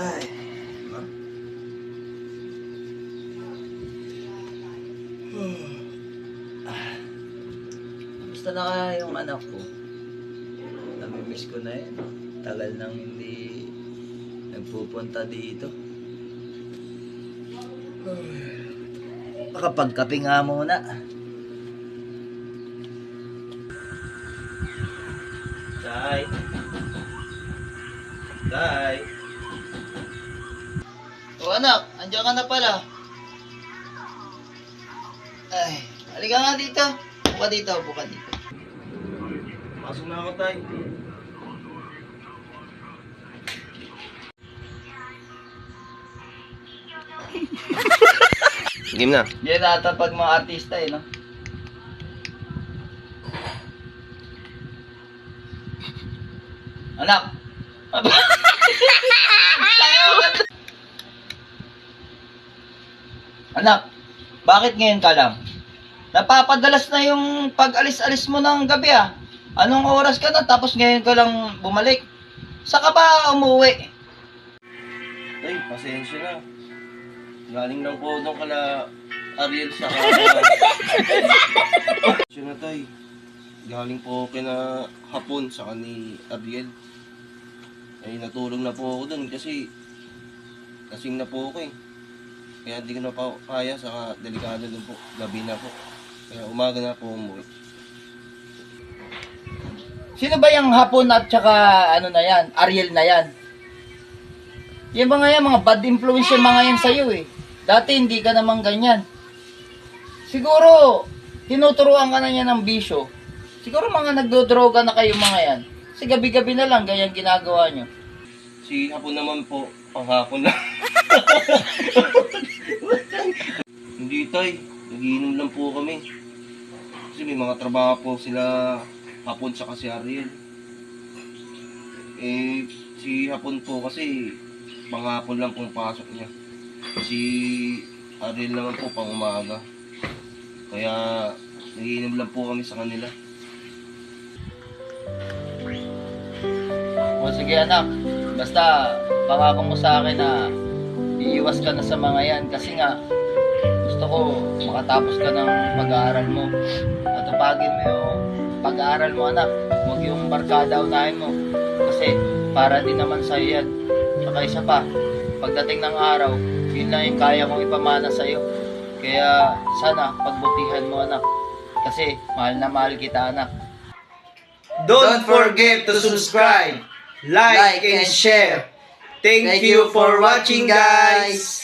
Ay. Basta na kaya yung anak ko. Namimiss ko na yun. Tagal nang hindi nagpupunta dito. Makapagkape nga muna. Day. Day. O anak, andiyan ka na pala. Ay, halika nga dito. Buka dito, buka dito. Pasok na ako, tay. Game na. Yan ata pag mga artista eh, no? Anak! Anak, bakit ngayon ka lang? Napapadalas na yung pag-alis-alis mo ng gabi ah. Anong oras ka na tapos ngayon ka lang bumalik? Saka ba umuwi? Tay, pasensya na. Galing lang po doon kala Ariel sa pasensya na, tay. Galing po kina Hapon sa ni Ariel. Ay natulong na po ako doon kasi kasing na po ako eh. Kaya hindi ko na pa kaya, saka delikado doon po. Gabi na po. Kaya umaga na po umuwi. Sino ba yung Hapon at saka ano na yan? Ariel na yan? Yung mga yan, mga bad influence yung mga yan sa'yo eh. Dati hindi ka naman ganyan. Siguro, tinuturuan ka na niya ng bisyo. Siguro mga nagdodroga na kayo mga yan. Kasi gabi-gabi na lang, ganyan ginagawa nyo. Si Hapon naman po, panghapon lang. Hindi tay, nagiinom lang po kami. Kasi may mga trabaho po sila Hapon tsaka si Ariel. Eh, si Hapon po kasi panghapon lang pong pasok niya. Si Ariel naman po pang umaga. Kaya nagiinom lang po kami sa kanila. O sige anak, basta pangako mo sa akin na iiwas ka na sa mga yan. Kasi nga, gusto ko makatapos ka ng pag-aaral mo. Matupagin mo yung pag-aaral mo anak. Huwag yung barkada unahin mo. Kasi para din naman sa'yo yan. Saka isa pa, pagdating ng araw, yun lang yung kaya kong ipamana sa'yo. Kaya sana pagbutihan mo anak. Kasi mahal na mahal kita anak. Don't forget to subscribe, like, and share. Thank you for watching, guys.